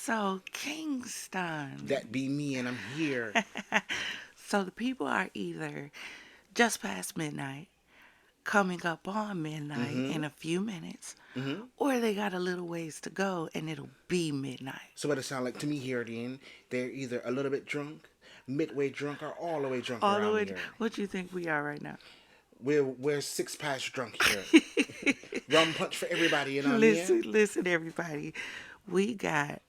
So, Kingston. That be me, and I'm here. So, the people are either just past midnight, coming up on midnight Mm-hmm. in a few minutes, Mm-hmm. or they got a little ways to go and it'll be midnight. So what it sound like to me here, then they're either a little bit drunk, midway drunk, or all the way drunk All the around way. here. What do you think we are right now? We're six past drunk here. Rum punch for everybody, you know what I mean? Listen, everybody. We got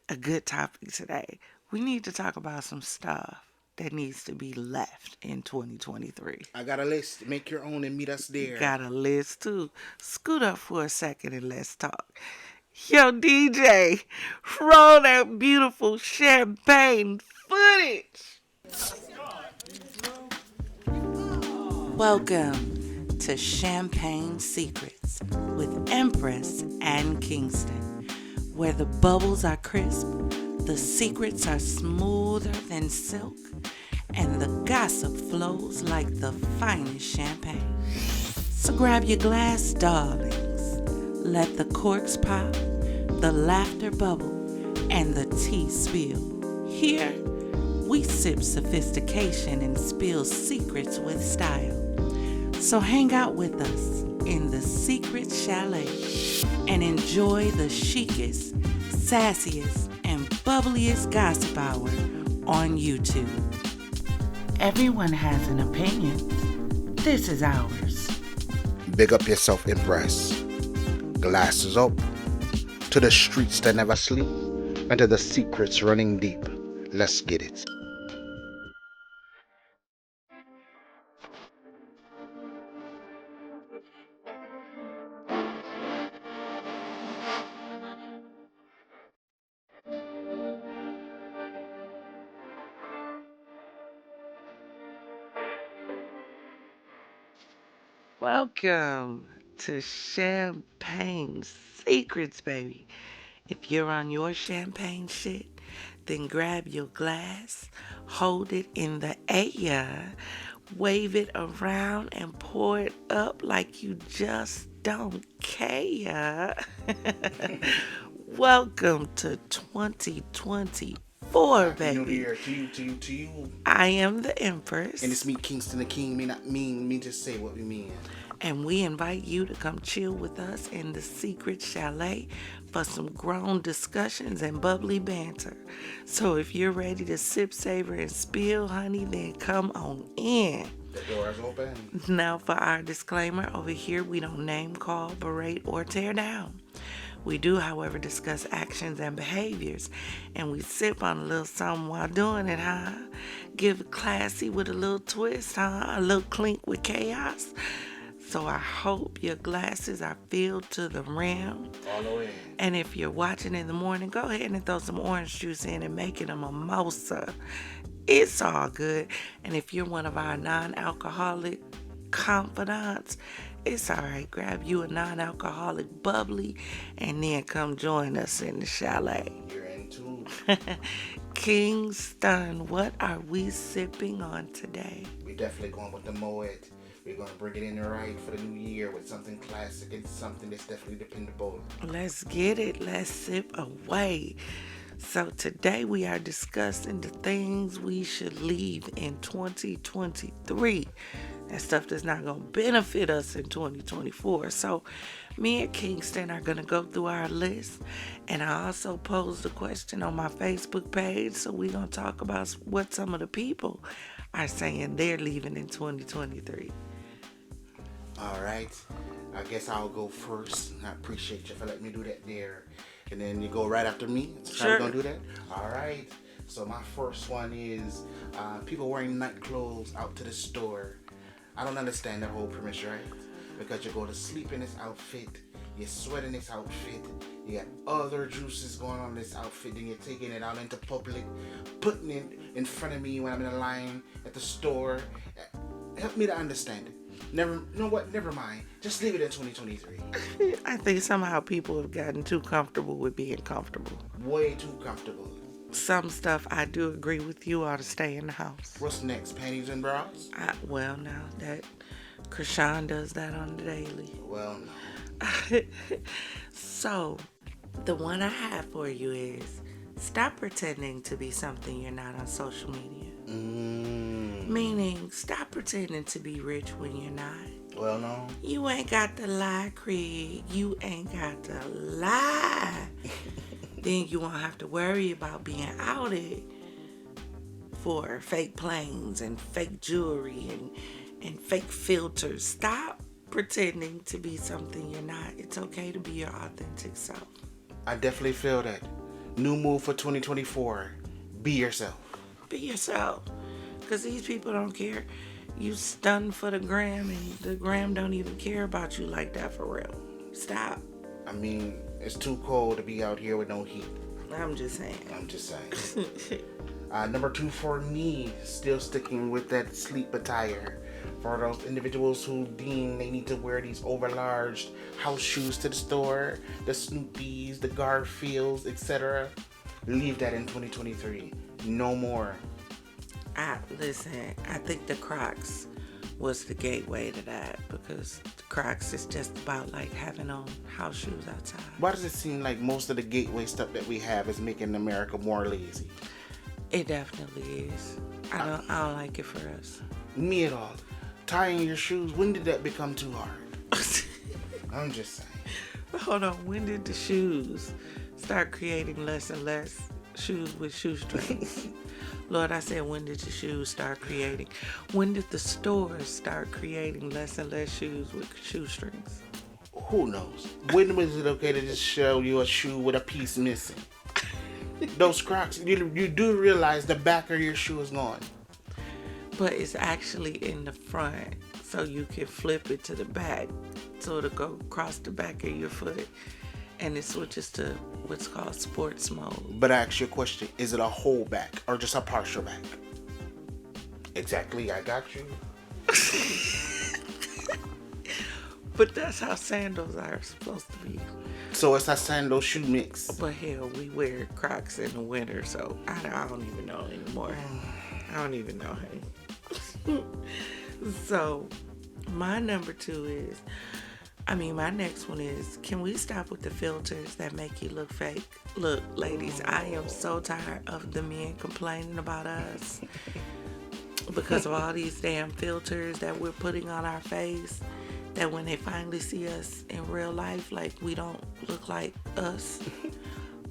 a good topic today. We need to talk about some stuff that needs to be left in 2023. I got a list. Make your own and meet us there. Got a list too. Scoot up for a second and let's talk. Yo, DJ, roll that beautiful champagne footage. Welcome to Champagne Secrets with Empris and Kingston, where the bubbles are crisp, the secrets are smoother than silk, and the gossip flows like the finest champagne. So grab your glass, darlings. Let the corks pop, the laughter bubble, and the tea spill. Here, we sip sophistication and spill secrets with style. So hang out with us in the secret chalet and enjoy the chicest, sassiest, and bubbliest gossip hour on YouTube. Everyone has an opinion. This is ours. Big up yourself, Impress. Glasses up. To the streets that never sleep, and to the secrets running deep. Let's get it. Welcome to Champagne Secrets, baby. If you're on your champagne shit, then grab your glass, hold it in the air, wave it around, and pour it up like you just don't care. Welcome to 2024, Happy New baby. Year to you, to you, to you. I am the Empress. And it's me, Kingston the King. May not mean me just say what we mean. And we invite you to come chill with us in the secret chalet for some grown discussions and bubbly banter. So if you're ready to sip, savor, and spill, honey, then come on in. The door is open. Now for our disclaimer, over here we don't name call, berate, or tear down. We do, however, discuss actions and behaviors, and we sip on a little something while doing it, huh? Give it classy with a little twist, huh? A little clink with chaos. So I hope your glasses are filled to the rim. All the way. And if you're watching in the morning, go ahead and throw some orange juice in and make it a mimosa. It's all good. And if you're one of our non-alcoholic confidants, it's all right. Grab you a non-alcoholic bubbly and then come join us in the chalet. You're in too. Kingston, what are we sipping on today? We definitely going with the Moet. We're going to bring it in right for the new year with something classic and something that's definitely dependable. Let's get it. Let's sip away. So today we are discussing the things we should leave in 2023. That stuff that's not going to benefit us in 2024. So me and Kingston are going to go through our list. And I also posed a question on my Facebook page. So we're going to talk about what some of the people are saying they're leaving in 2023. All right. I guess I'll go first. I appreciate you for letting me do that there. And then you go right after me. Sure. How we gonna do that? All right. So my first one is people wearing night clothes out to the store. I don't understand that whole premise, right? Because you go to sleep in this outfit, you sweat in this outfit, you got other juices going on in this outfit, then you're taking it out into public, putting it in front of me when I'm in a line at the store. Help me to understand it. You know what? Never mind. Just leave it in 2023. I think somehow people have gotten too comfortable with being comfortable. Way too comfortable. Some stuff I do agree with you ought to stay in the house. What's next? Panties and bras? Well, now that Krishan does that on the daily. Well, no. So, the one I have for you is Stop pretending to be something you're not on social media. Meaning, stop pretending to be rich when you're not. Well, no. You ain't got to lie, Craig. You ain't got to lie. Then you won't have to worry about being outed for fake planes and fake jewelry and fake filters. Stop pretending to be something you're not. It's okay to be your authentic self. I definitely feel that. New move for 2024. Be yourself. Be yourself. Because these people don't care. You stunned for the gram and the gram don't even care about you like that for real. Stop. I mean, it's too cold to be out here with no heat. I'm just saying. Number 2 for me, still sticking with that sleep attire. For those individuals who deem they need to wear these overlarge house shoes to the store, the Snoopies, the Garfields, etc. Leave that in 2023. No more. Listen, I think the Crocs was the gateway to that, because the Crocs is just about like having on house shoes outside. Why does it seem like most of the gateway stuff that we have is making America more lazy? It definitely is. I don't like it for us. Me at all. Tying your shoes, when did that become too hard? I'm just saying. Hold on, when did the shoes start creating less and less shoes with shoestrings? Lord, I said, when did the shoes start creating? When did the stores start creating less and less shoes with shoestrings? Who knows? When was it okay to just show you a shoe with a piece missing? Those Crocs, you do realize the back of your shoe is gone. But it's actually in the front, so you can flip it to the back, so it'll go across the back of your foot, and it switches to what's called sports mode. But I ask you a question, is it a whole back or just a partial back? Exactly, I got you. But that's how sandals are supposed to be. So it's a sandal shoe mix. But hell, we wear Crocs in the winter, so I don't even know anymore. I don't even know, hey. So, my number 2 is, my next one is, can we stop with the filters that make you look fake? Look, ladies, I am so tired of the men complaining about us because of all these damn filters that we're putting on our face, that when they finally see us in real life, like, we don't look like us.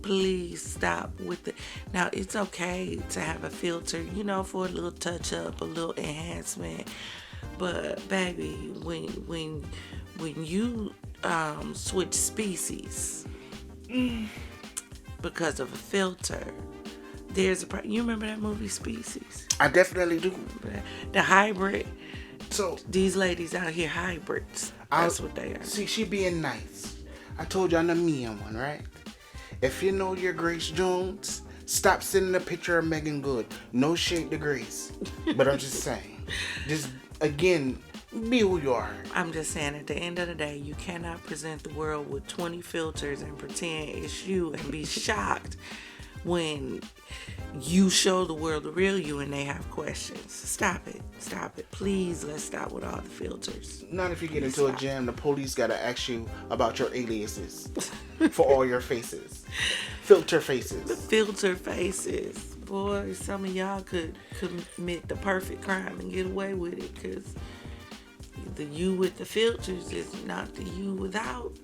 Please stop with it. Now, it's okay to have a filter, for a little touch up, a little enhancement. But baby, when you switch species because of a filter, there's a you remember that movie Species? I definitely do. The hybrid. So these ladies out here hybrids. That's what they are. See, she being nice. I told you I'm the mean one, right? If you know you're Grace Jones, stop sending a picture of Megan Good. No shade to Grace. But I'm just saying. Just, again, be who you are. I'm just saying, at the end of the day, you cannot present the world with 20 filters and pretend it's you and be shocked when you show the world the real you and they have questions. Stop it. Please, let's stop with all the filters. Not if you get into a jam, the police gotta ask you about your aliases for all your faces. Filter faces. The filter faces. Boy, some of y'all could commit the perfect crime and get away with it, because the you with the filters is not the you without.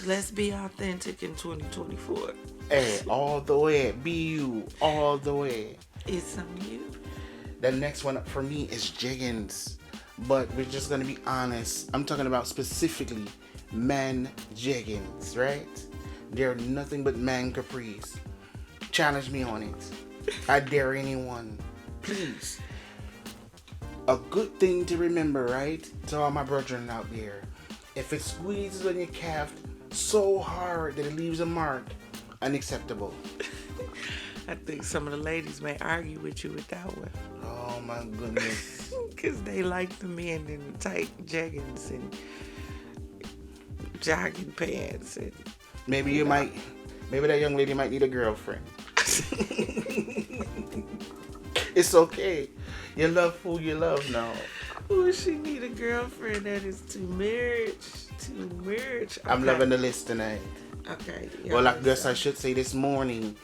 Let's be authentic in 2024. Hey, all the way. Be you. All the way. It's on you. The next one up for me is jeggings. But we're just going to be honest. I'm talking about specifically man jeggings, right? They're nothing but man capris. Challenge me on it. I dare anyone. Please. A good thing to remember, right? To all my brethren out there. If it squeezes on your calf so hard that it leaves a mark, unacceptable. I think some of the ladies may argue with you with that one. Oh my goodness. Because they like the men in the tight jeggings and jogging pants. And maybe that young lady might need a girlfriend. It's okay. You love who you love now. Oh, she need a girlfriend that is too marriage. Okay. I'm loving the list tonight. Okay. Well, I guess I should say this morning,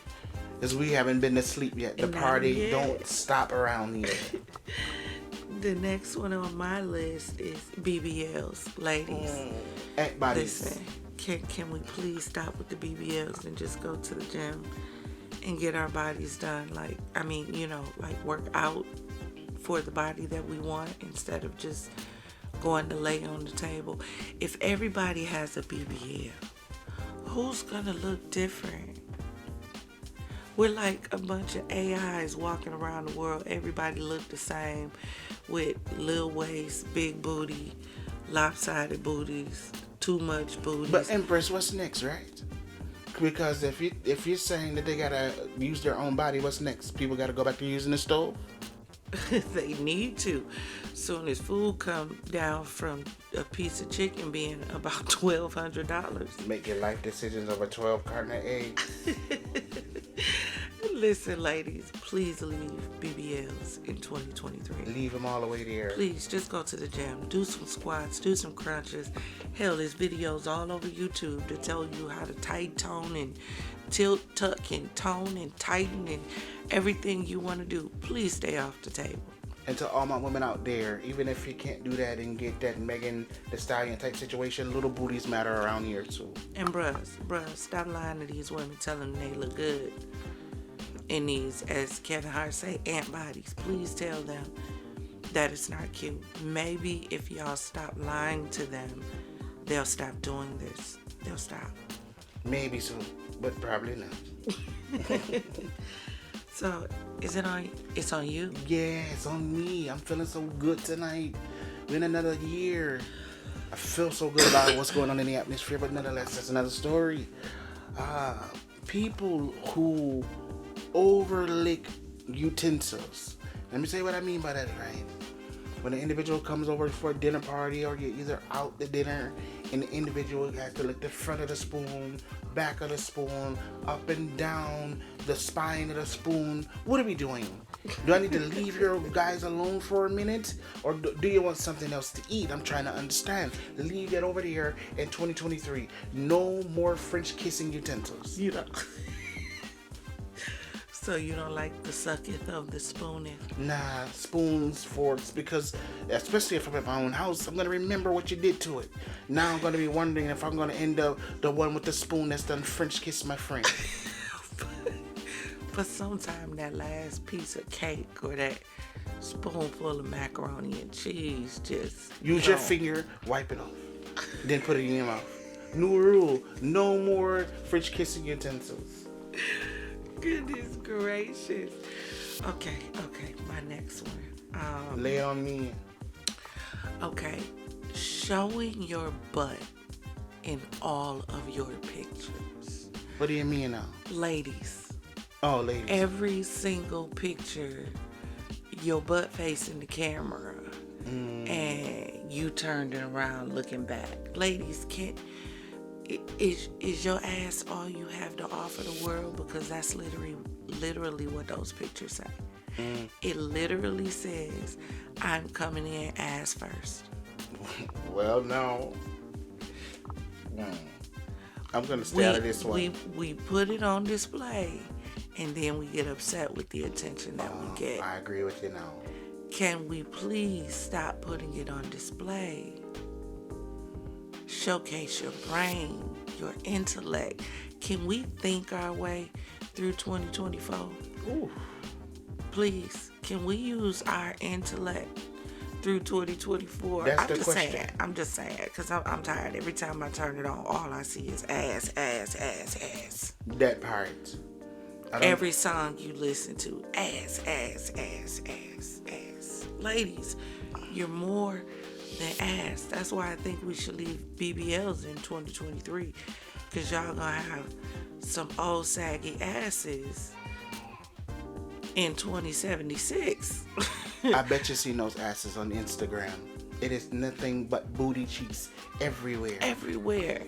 Because we haven't been to sleep yet. The party don't stop around here. The next one on my list is BBLs, ladies. Bodies. Listen, can we please stop with the BBLs and just go to the gym and get our bodies done? Like work out for the body that we want instead of just going to lay on the table. If everybody has a BBL, who's gonna look different? We're like a bunch of AIs walking around the world. Everybody look the same with little waist, big booty, lopsided booties, too much booties. But Empress, what's next, right? Because if you're saying that they gotta use their own body, what's next? People gotta go back to using the stove? They need to. Soon as food come down from a piece of chicken being about $1,200. Make your life decisions over 12 carton of eggs. Listen, ladies, please leave BBLs in 2023. Leave them all the way there. Please, just go to the gym. Do some squats. Do some crunches. Hell, there's videos all over YouTube to tell you how to tight tone and tilt, tuck, and tone and tighten and everything you want to do. Please stay off the table. And to all my women out there, even if you can't do that and get that Megan Thee Stallion type situation, little booties matter around here too. And bruh, stop lying to these women telling them they look good in these, as Kevin Hart say, ant bodies. Please tell them that it's not cute. Maybe if y'all stop lying to them, they'll stop doing this. They'll stop. Maybe so, but probably not. So, is it on? It's on you? Yeah, it's on me. I'm feeling so good tonight. We're in another year. I feel so good about what's going on in the atmosphere, but nonetheless, that's another story. People who overlick utensils. Let me say what I mean by that, right? When an individual comes over for a dinner party or you're either out to dinner and the individual has to lick the front of the spoon, back of the spoon, up and down the spine of the spoon. What are we doing? Do I need to leave your guys alone for a minute? Or do you want something else to eat? I'm trying to understand. Leave that over there in 2023. No more French kissing utensils. You know. So you don't like the sucketh of the spooning? Nah, spoons, forks, because especially if I'm at my own house, I'm going to remember what you did to it. Now I'm going to be wondering if I'm going to end up the one with the spoon that's done French kiss my friend. But sometime that last piece of cake or that spoonful of macaroni and cheese just... Use your finger, wipe it off, then put it in your mouth. New rule, no more French kissing utensils. Goodness gracious. Okay, my next one. Lay on me. Okay, showing your butt in all of your pictures. What do you mean now? Ladies. Oh, ladies. Every single picture, your butt facing the camera, and you turned it around looking back. Ladies, is your ass all you have to offer the world? Because that's literally what those pictures say. It literally says, I'm coming in ass first. Well, no. I'm going to stay out of this one. We put it on display, and then we get upset with the attention that we get. I agree with you now. Can we please stop putting it on display? Showcase your brain, your intellect. Can we think our way through 2024? Ooh. Please, can we use our intellect through 2024? I'm just saying, because I'm tired. Every time I turn it on, all I see is ass. That part. Every song you listen to, ass. Ladies, you're more than ass. That's why I think we should leave BBLs in 2023, because y'all gonna have some old saggy asses in 2076. I bet you seen those asses on Instagram. It is nothing but booty cheeks everywhere.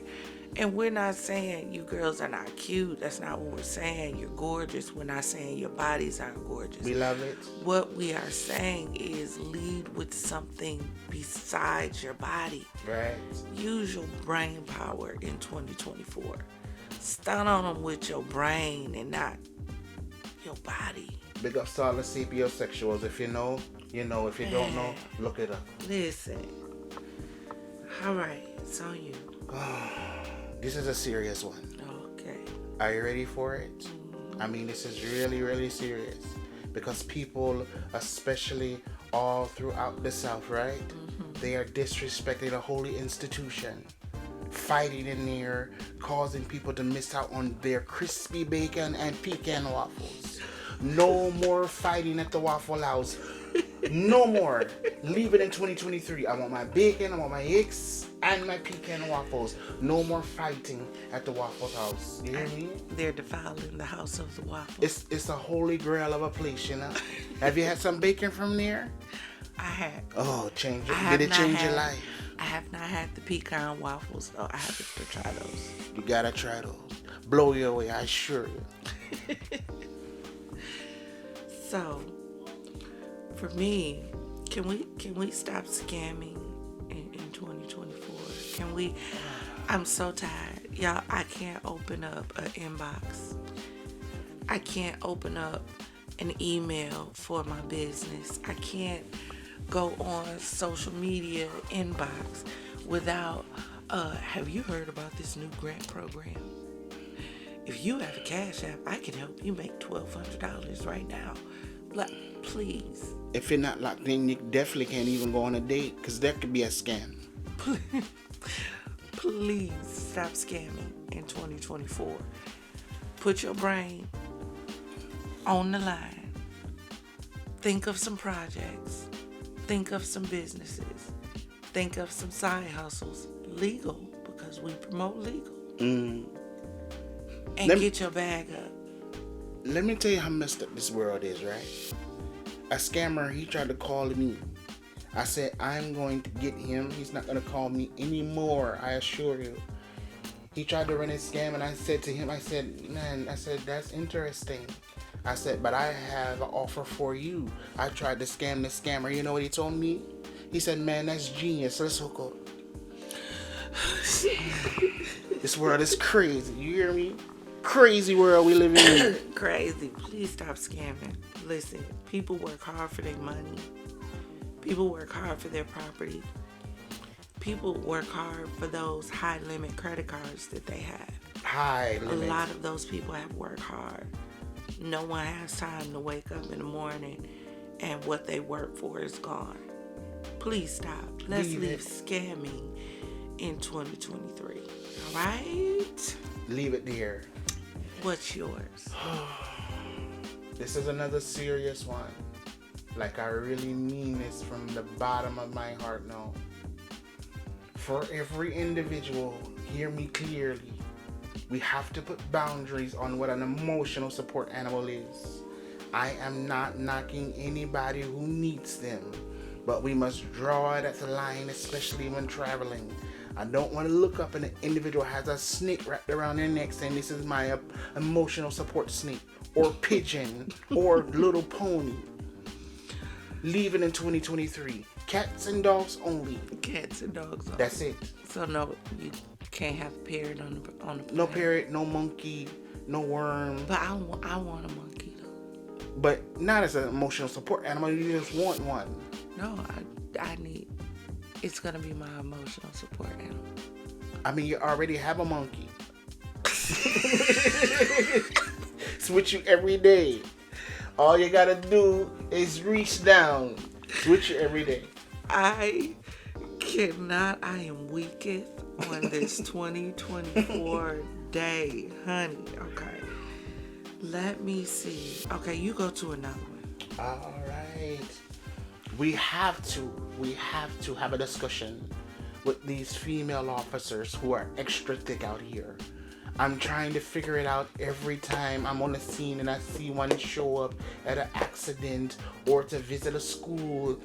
And we're not saying you girls are not cute. That's not what we're saying. You're gorgeous. We're not saying your bodies aren't gorgeous. We love it. What we are saying is lead with something besides your body. Right. Use your brain power in 2024. Stun on them with your brain and not your body. Big ups to all the sapiosexuals. If you know, you know. If you don't know, look it up. Listen. All right, it's on you. This is a serious one. Okay. Are you ready for it? I mean, this is really, really serious. Because people, especially all throughout the South, right? They are disrespecting a holy institution. Fighting in there, causing people to miss out on their crispy bacon and pecan waffles. No more fighting at the Waffle House. No more. Leave it in 2023. I want my bacon, I want my eggs, and my pecan waffles. No more fighting at the Waffle House. You hear me? They're defiling the house of the waffles. It's a holy grail of a place, you know? Have you had some bacon from there? I had. Oh, change it. Did it change your life? I have not had the pecan waffles, though. I have to try those. You gotta try those. Blow you away, I assure you. So, for me, can we stop scamming in 2024? Can we? I'm so tired, y'all. I can't open up an inbox. I can't open up an email for my business. I can't go on social media inbox without have you heard about this new grant program? If you have a Cash App, I can help you make $1,200 right now. Like, please. If you're not locked in, you definitely can't even go on a date because that could be a scam. Please stop scamming in 2024. Put your brain on the line. Think of some projects. Think of some businesses. Think of some side hustles. Legal, because we promote legal. And get your bag up. Let me tell you how messed up this world is, right? A scammer, he tried to call me. I said, I'm going to get him. He's not going to call me anymore, I assure you. He tried to run his scam, and I said to him, man, that's interesting. I said, but I have an offer for you. I tried to scam the scammer. You know what he told me? He said, man, that's genius. Let's hook up. This world is crazy. You hear me? Crazy world we live in. Crazy. Please stop scamming. Listen, people work hard for their money. People work hard for their property. People work hard for those high limit credit cards that they have. High limit. A lot of those people have worked hard. No one has time to wake up in the morning and what they work for is gone. Please stop. Let's leave scamming in 2023. All right? Leave it there. What's yours? This is another serious one. Like, I really mean this from the bottom of my heart now. For every individual, hear me clearly. We have to put boundaries on what an emotional support animal is. I am not knocking anybody who needs them, but we must draw it at the line, especially when traveling. I don't want to look up and an individual has a snake wrapped around their neck saying this is my emotional support snake, or pigeon, or little pony. Leave it in 2023. Cats and dogs only. Cats and dogs only. That's it. So no, you can't have a parrot on the plane. No parrot, no monkey, no worm. But I want a monkey though. But not as an emotional support animal. You just want one. No, I need. It's gonna be my emotional support animal. I mean, you already have a monkey. It's with you every day. All you gotta do is reach down. It's with you every day. I cannot. I am weakest on this 2024 day, honey. Okay. Let me see. Okay, you go to another one. All right. We have to have a discussion with these female officers who are extra thick out here. I'm trying to figure it out every time I'm on the scene and I see one show up at an accident or to visit a school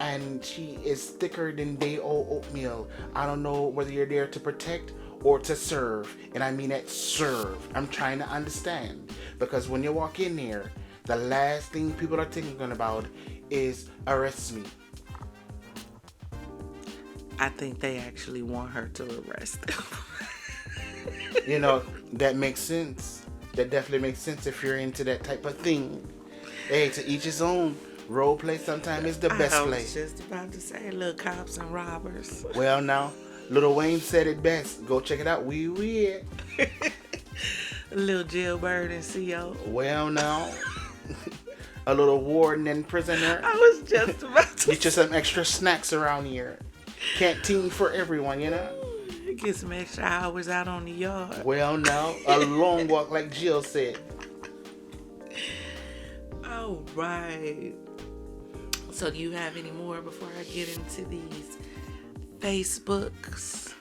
and she is thicker than day-old oatmeal. I don't know whether you're there to protect or to serve. And I mean that serve. I'm trying to understand. Because when you walk in there, the last thing people are thinking about is arrest me. I think they actually want her to arrest them. You know, that makes sense. that definitely makes sense if you're into that type of thing. Hey, to each his own. Role play sometimes is the best I play. was just about to say, little cops and robbers. Well, now, Lil Wayne said it best. Go check it out. We weird. Little jailbird and CO. Well, now, a little warden and prisoner. I was just about to Get you some extra snacks around here. Canteen for everyone, you know? get some extra hours out on the yard. Well, now, a long walk like Jill said. All right. So do you have any more before I get into these Facebooks?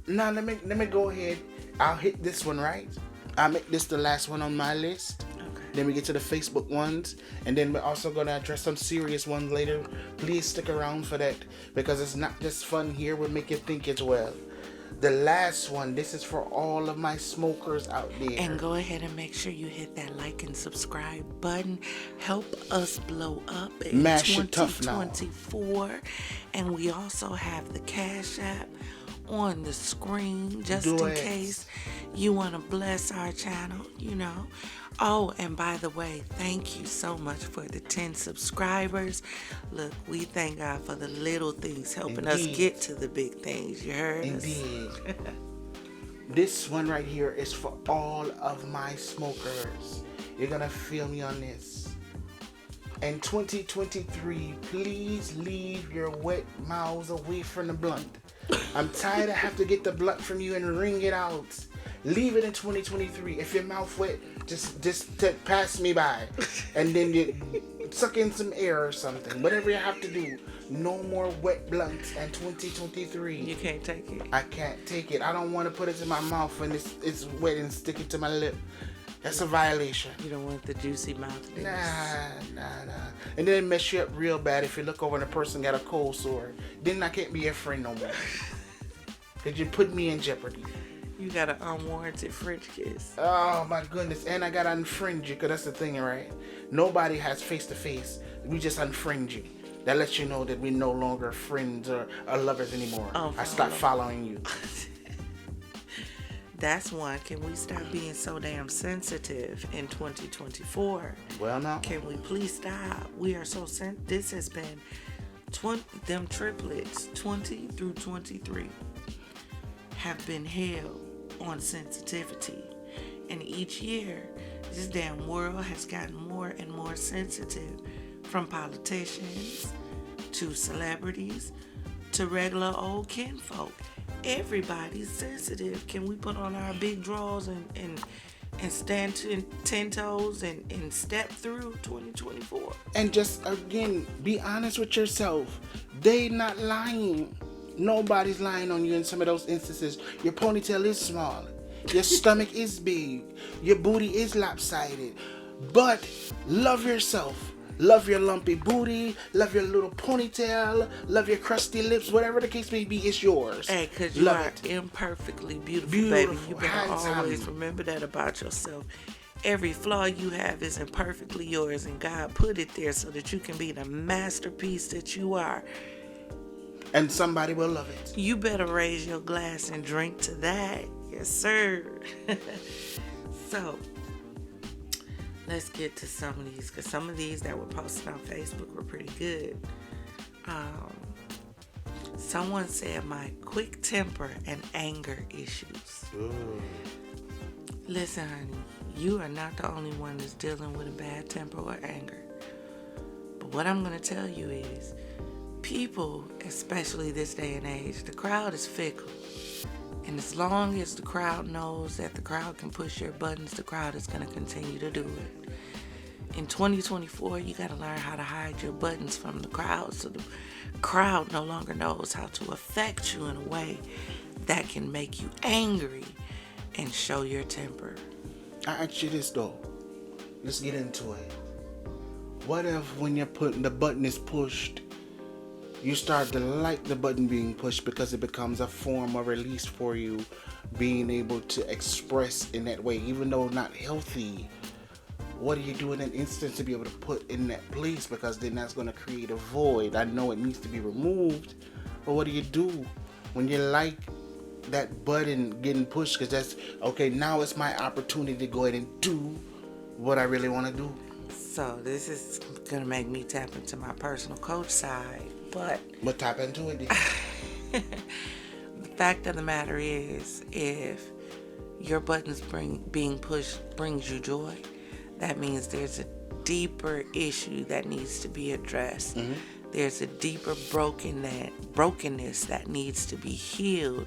Now, let me go ahead. I'll hit this one, right? I'll make this the last one on my list. Okay. Then we get to the Facebook ones. And then we're also going to address some serious ones later. Please stick around for that. Because it's not just fun here. We'll make you think as well. The last one, this is for all of my smokers out there. And go ahead and make sure you hit that like and subscribe button. Help us blow up in Mash it tough now. 2024. And we also have the Cash App on the screen just Do in it. case you want to bless our channel, you know. Oh, and by the way, thank you so much for the 10 subscribers. Look, we thank God for the little things helping us Indeed. get to the big things. You heard us? Indeed. This one right here is for all of my smokers. You're going to feel me on this. In 2023, please leave your wet mouths away from the blunt. I'm tired of having to get the blunt from you and wring it out. Leave it in 2023. If your mouth wet, just pass me by. And then you suck in some air or something. Whatever you have to do. No more wet blunts in 2023. You can't take it. I can't take it. I don't want to put it in my mouth when it's wet and stick it to my lip. That's a violation. You don't want the juicy mouth. Nah. And then it mess you up real bad if you look over and the person got a cold sore. Then I can't be your friend no more. Because you put me in jeopardy. You got an unwarranted French kiss. Oh my goodness. And I got to unfriend you because that's the thing, right? Nobody has face-to-face. We just unfriend you. That lets you know that we're no longer friends or lovers anymore. I stopped following you. That's one. Can we stop being so damn sensitive in 2024? Well, now. Can we please stop? We are so This has been them triplets, 20 through 23, have been held on sensitivity. And each year, this damn world has gotten more and more sensitive, from politicians to celebrities to regular old kinfolk. Everybody's sensitive. Can we put on our big drawers and stand 10 toes and step through 2024? And just, again, be honest with yourself. They not lying. Nobody's lying on you in some of those instances. Your ponytail is small. Your stomach is big. Your booty is lopsided. But love yourself. Love your lumpy booty. Love your little ponytail. Love your crusty lips. Whatever the case may be, it's yours. Hey, because you are imperfectly beautiful, baby. You better handsome. always remember that about yourself. Every flaw you have is imperfectly yours, and God put it there so that you can be the masterpiece that you are. And somebody will love it. You better raise your glass and drink to that. Yes, sir. So, let's get to some of these, because some of these that were posted on Facebook were pretty good. Someone said my quick temper and anger issues. Ooh. Listen, honey, you are not the only one that's dealing with a bad temper or anger. But what I'm going to tell you is, people, especially this day and age, the crowd is fickle. And as long as the crowd knows that the crowd can push your buttons, the crowd is going to continue to do it. In 2024, you got to learn how to hide your buttons from the crowd, so the crowd no longer knows how to affect you in a way that can make you angry and show your temper. I ask you this though. Let's get into it. What if when the button is pushed, you start to like the button being pushed because it becomes a form of release for you, being able to express in that way, even though not healthy? What do you do in an instance to be able to put in that place? Because then that's going to create a void. I know it needs to be removed, but what do you do when you like that button getting pushed because that's okay. Now it's my opportunity to go ahead and do what I really want to do. So this is gonna make me tap into my personal coach side, but tap into it. the fact of the matter is, if your buttons being pushed brings you joy, that means there's a deeper issue that needs to be addressed. Mm-hmm. There's a deeper brokenness that needs to be healed.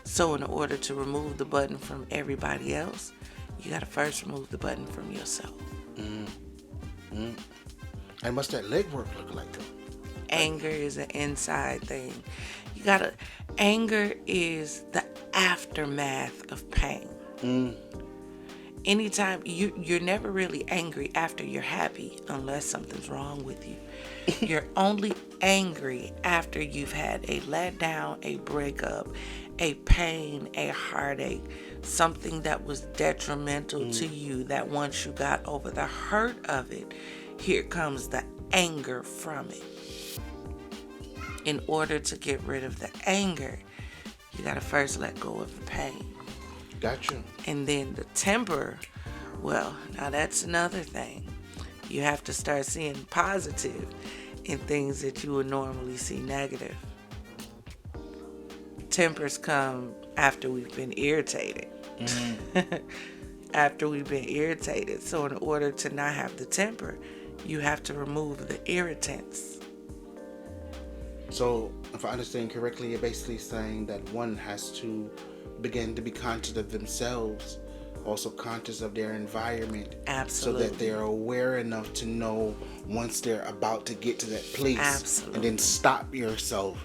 So in order to remove the button from everybody else, you got to first remove the button from yourself. Mm-hmm. And what's that legwork look like? Anger is an inside thing. Anger is the aftermath of pain. Anytime you're never really angry after you're happy unless something's wrong with you. You're only angry after you've had a letdown, a breakup, a pain, a heartache, something that was detrimental to you, that once you got over the hurt of it, here comes the anger from it. In order to get rid of the anger, you got to first let go of the pain. Gotcha. And then the temper, well, now that's another thing. You have to start seeing positive in things that you would normally see negative. Tempers come after we've been irritated. After we've been irritated. So in order to not have the temper, you have to remove the irritants. So if I understand correctly, you're basically saying that one has to begin to be conscious of themselves, also conscious of their environment. Absolutely. So that they're aware enough to know once they're about to get to that place. Absolutely. And then stop yourself.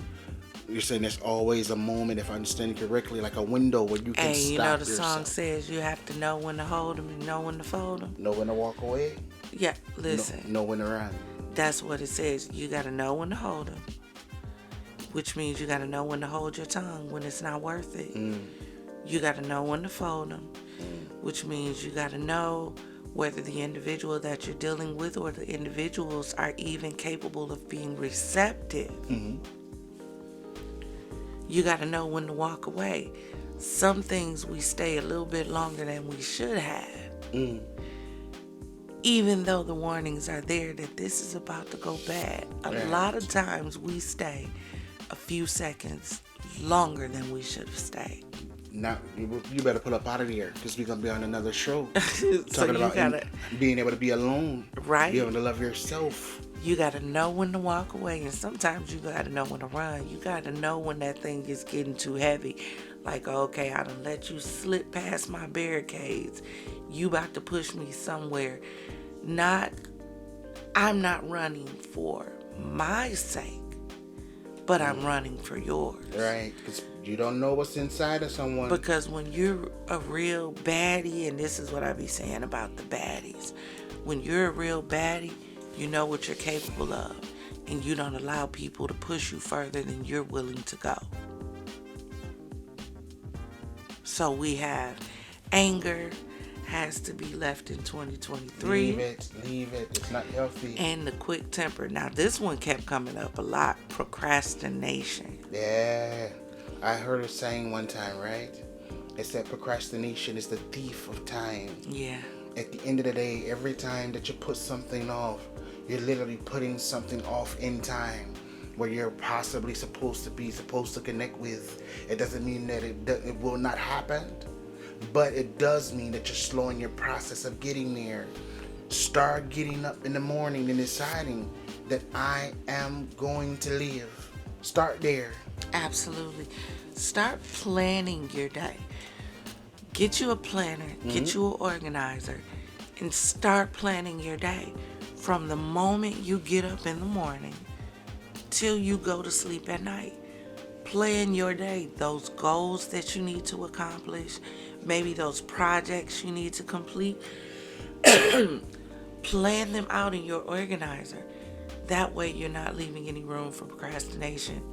You're saying there's always a moment, if I understand correctly, like a window where you can stop yourself. And you know the song says you have to know when to hold them and know when to fold them. Know when to walk away. Yeah, listen. Know when to run. That's what it says. You got to know when to hold them. Which means you got to know when to hold your tongue when it's not worth it. You got to know when to fold them. Which means you got to know whether the individual that you're dealing with or the individuals are even capable of being receptive. You got to know when to walk away. Some things we stay a little bit longer than we should have. Even though the warnings are there that this is about to go bad. A lot of times we stay a few seconds longer than we should have stayed. Now, you better pull up out of here because we're going to be on another show. So talking about being able to be alone. Right. Be able to love yourself. You got to know when to walk away, and sometimes you got to know when to run. You got to know when that thing is getting too heavy. Like, okay, I done let you slip past my barricades. You about to push me somewhere. I'm not running for my sake, but I'm running for yours. Right, because you don't know what's inside of someone. Because when you're a real baddie, and this is what I be saying about the baddies, when you're a real baddie, you know what you're capable of, and you don't allow people to push you further than you're willing to go. So we have anger has to be left in 2023. Leave it. It's not healthy. And the quick temper. Now, this one kept coming up a lot. Procrastination. Yeah. I heard a saying one time, right? It said procrastination is the thief of time. Yeah. At the end of the day, every time that you put something off, you're literally putting something off in time where you're possibly supposed to connect with. It doesn't mean that it will not happen, but it does mean that you're slowing your process of getting there. Start getting up in the morning and deciding that I am going to live. Start there. Absolutely. Start planning your day. Get you a planner, get you an organizer, and start planning your day. From the moment you get up in the morning till you go to sleep at night. Plan your day, those goals that you need to accomplish, maybe those projects you need to complete. Plan them out in your organizer. That way you're not leaving any room for procrastination.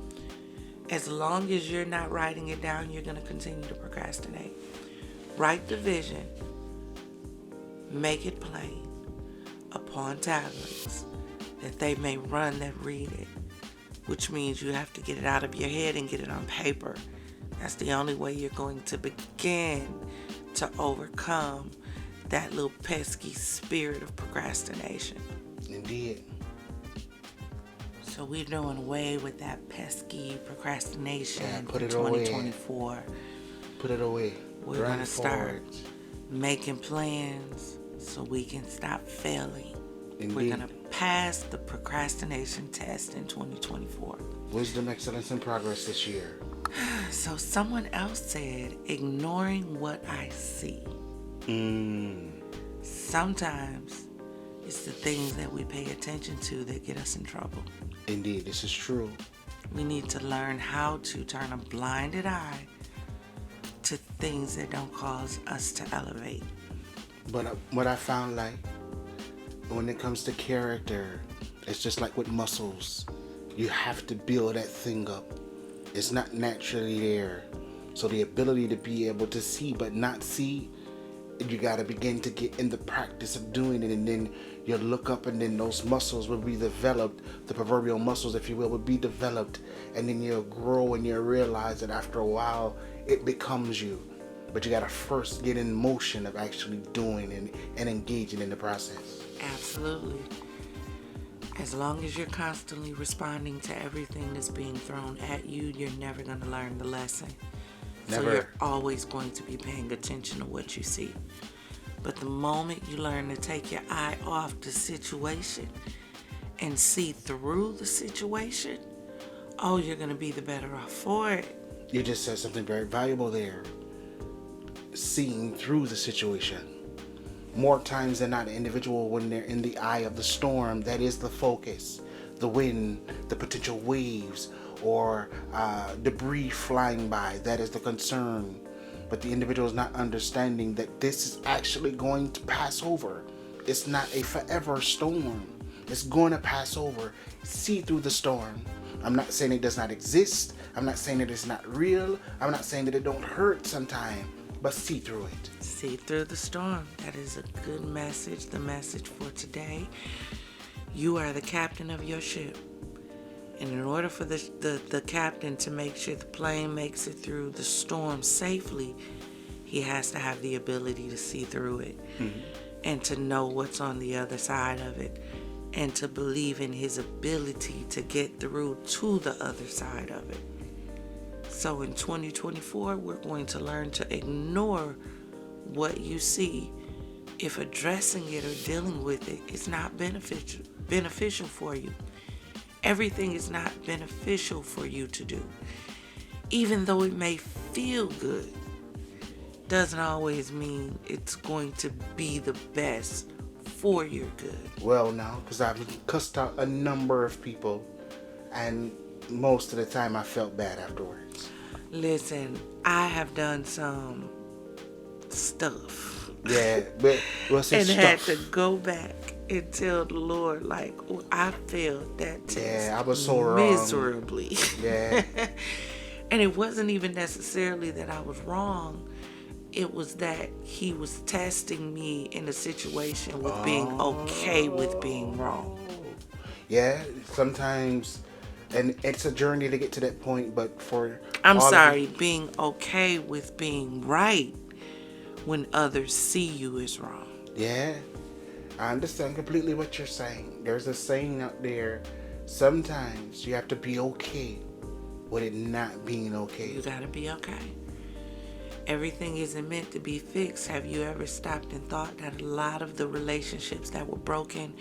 As long as you're not writing it down, you're going to continue to procrastinate. Write the vision. Make it plain upon tablets that they may run that read it. Which means you have to get it out of your head and get it on paper That's the only way you're going to begin to overcome that little pesky spirit of procrastination. Indeed. So we're doing away with that pesky procrastination put in it away. 2024. Put it away. We're going to start making plans so we can stop failing. Indeed. We're going to pass the procrastination test in 2024. Wisdom, excellence, and progress this year. So someone else said, ignoring what I see. Sometimes it's the things that we pay attention to that get us in trouble. Indeed, this is true. We need to learn how to turn a blinded eye to things that don't cause us to elevate. But what I found, like, when it comes to character, it's just like with muscles. You have to build that thing up. It's not naturally there. So the ability to be able to see but not see, you got to begin to get in the practice of doing it, and then you look up, and then those muscles will be developed. The proverbial muscles, if you will be developed, and then you'll grow, and you'll realize that after a while it becomes you. But you got to first get in motion of actually doing and engaging in the process. Absolutely. As long as you're constantly responding to everything that's being thrown at you, you're never going to learn the lesson. Never. So you're always going to be paying attention to what you see. But the moment you learn to take your eye off the situation and see through the situation, oh, you're going to be the better off for it. You just said something very valuable there. Seeing through the situation. More times than not, an individual, when they're in the eye of the storm, that is the focus. The wind, the potential waves, or debris flying by, that is the concern. But the individual is not understanding that this is actually going to pass over. It's not a forever storm. It's going to pass over. See through the storm. I'm not saying it does not exist. I'm not saying that it's not real. I'm not saying that it don't hurt sometime. But see through it. See through the storm. That is a good message. The message for today. You are the captain of your ship. And in order for the captain to make sure the plane makes it through the storm safely, he has to have the ability to see through it. And to know what's on the other side of it. And to believe in his ability to get through to the other side of it. So in 2024, we're going to learn to ignore what you see if addressing it or dealing with it is not beneficial for you. Everything is not beneficial for you to do. Even though it may feel good, doesn't always mean it's going to be the best for your good. Well, now, because I've cussed out a number of people, and most of the time I felt bad afterwards. Listen, I have done some stuff. Yeah, but and had to go back and tell the Lord, like, oh, I failed that test. Yeah, I was so wrong. Miserably. Yeah. And it wasn't even necessarily that I was wrong. It was that he was testing me in a situation with being okay with being wrong. Yeah, sometimes, and it's a journey to get to that point, but for... being okay with being right when others see you as wrong. Yeah, I understand completely what you're saying. There's a saying out there, sometimes you have to be okay with it not being okay. You gotta be okay. Everything isn't meant to be fixed. Have you ever stopped and thought that a lot of the relationships that were broken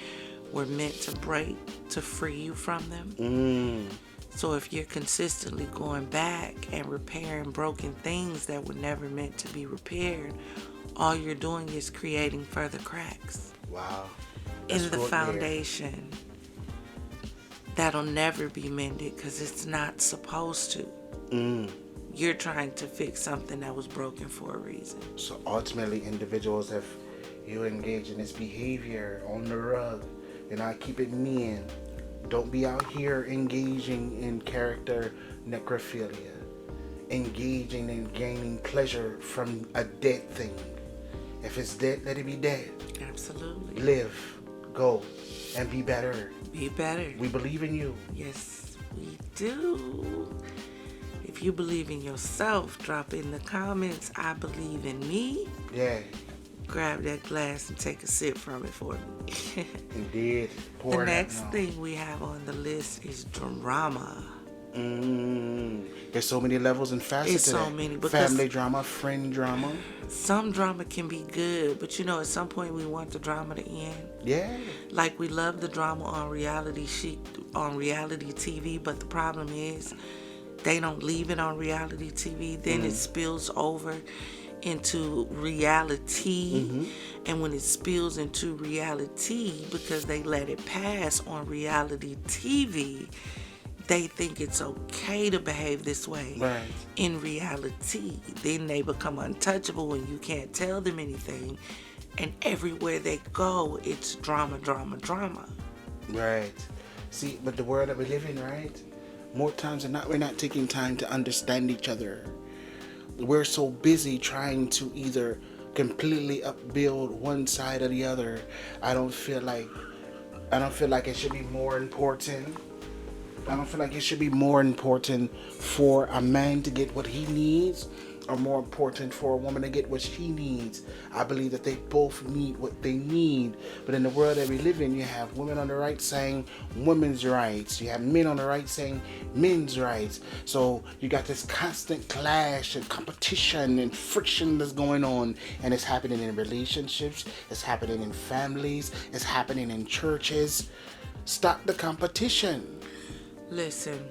were meant to break to free you from them? So if you're consistently going back and repairing broken things that were never meant to be repaired, all you're doing is creating further cracks. Wow. In the foundation that'll never be mended because it's not supposed to. You're trying to fix something that was broken for a reason. So ultimately, individuals, if you engage in this behavior on the rug, and I keep it mean, don't be out here engaging in character necrophilia, engaging in gaining pleasure from a dead thing. If it's dead, let it be dead. Absolutely. Live, go, and be better. Be better. We believe in you. Yes, we do. If if you believe in yourself, drop in the comments, I believe in me. Yeah. Grab that glass and take a sip from it for me. Indeed. The next thing we have on the list is drama. There's so many levels and facets. It's so many. Family drama, friend drama. Some drama can be good, but at some point we want the drama to end. Yeah. Like we love the drama on reality TV, but the problem is they don't leave it on reality TV. Then it spills over into reality, and when it spills into reality, because they let it pass on reality TV, they think it's okay to behave this way. Right. In reality, then they become untouchable and you can't tell them anything, and everywhere they go it's drama. Right. See, but the world that we live in, right, more times than not, we're not taking time to understand each other. We're so busy trying to either completely upbuild one side or the other. I don't feel like it should be more important. I don't feel like it should be more important for a man to get what he needs or more important for a woman to get what she needs. I believe that they both need what they need. But in the world that we live in, you have women on the right saying women's rights. You have men on the right saying men's rights. So you got this constant clash and competition and friction that's going on. And it's happening in relationships. It's happening in families. It's happening in churches. Stop the competition. Listen,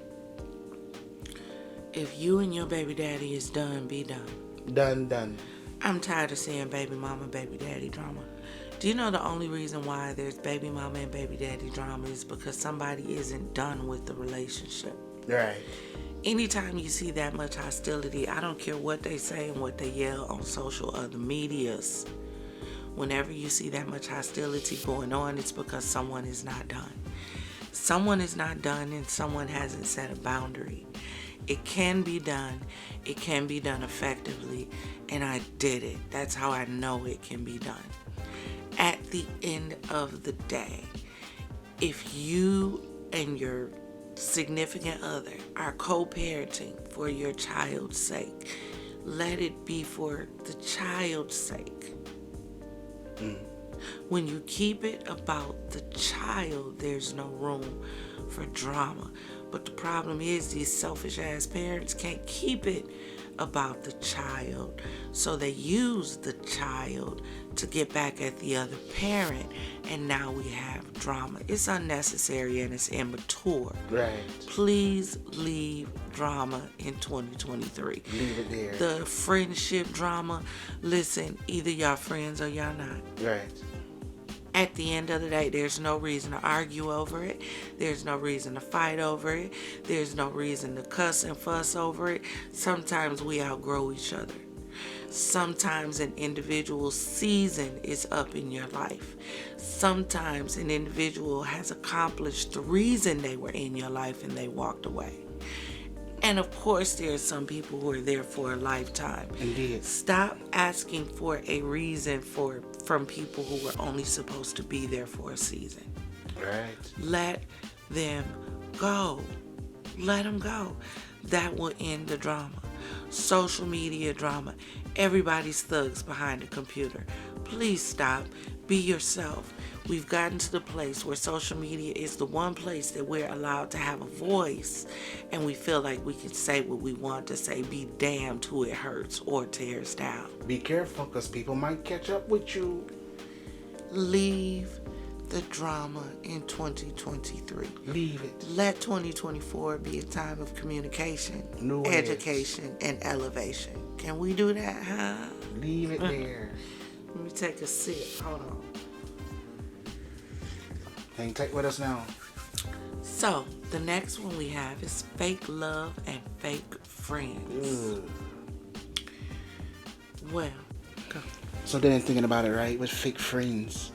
if you and your baby daddy is done, be done. Done. I'm tired of seeing baby mama, baby daddy drama. Do you know the only reason why there's baby mama and baby daddy drama is because somebody isn't done with the relationship? Right. Anytime you see that much hostility, I don't care what they say and what they yell on social or the medias. Whenever you see that much hostility going on, it's because someone is not done. Someone is not done and someone hasn't set a boundary. It can be done. It can be done effectively. And I did it. That's how I know it can be done. At the end of the day, if you and your significant other are co-parenting for your child's sake, let it be for the child's sake. When you keep it about the child, there's no room for drama. But the problem is these selfish ass parents can't keep it about the child. So they use the child to get back at the other parent. And now we have drama. It's unnecessary and it's immature. Right. Please leave drama in 2023. Leave it there. The friendship drama, listen, either y'all friends or y'all not. Right. At the end of the day, there's no reason to argue over it. There's no reason to fight over it. There's no reason to cuss and fuss over it. Sometimes we outgrow each other. Sometimes an individual's season is up in your life. Sometimes an individual has accomplished the reason they were in your life and they walked away. And of course, there are some people who are there for a lifetime. Indeed. Stop asking for a reason from people who were only supposed to be there for a season. Right. Let them go. Let them go. That will end the drama. Social media drama. Everybody's thugs behind a computer. Please stop. Be yourself. We've gotten to the place where social media is the one place that we're allowed to have a voice, and we feel like we can say what we want to say, be damned who it hurts or tears down. Be careful, because people might catch up with you. Leave the drama in 2023. Leave it. Let 2024 be a time of communication, New education, and elevation. Can we do that, huh? Leave it there. Let me take a sip. Hold on. Hang tight with us now. So, the next one we have is fake love and fake friends. Well, go. So then thinking about it, right, with fake friends,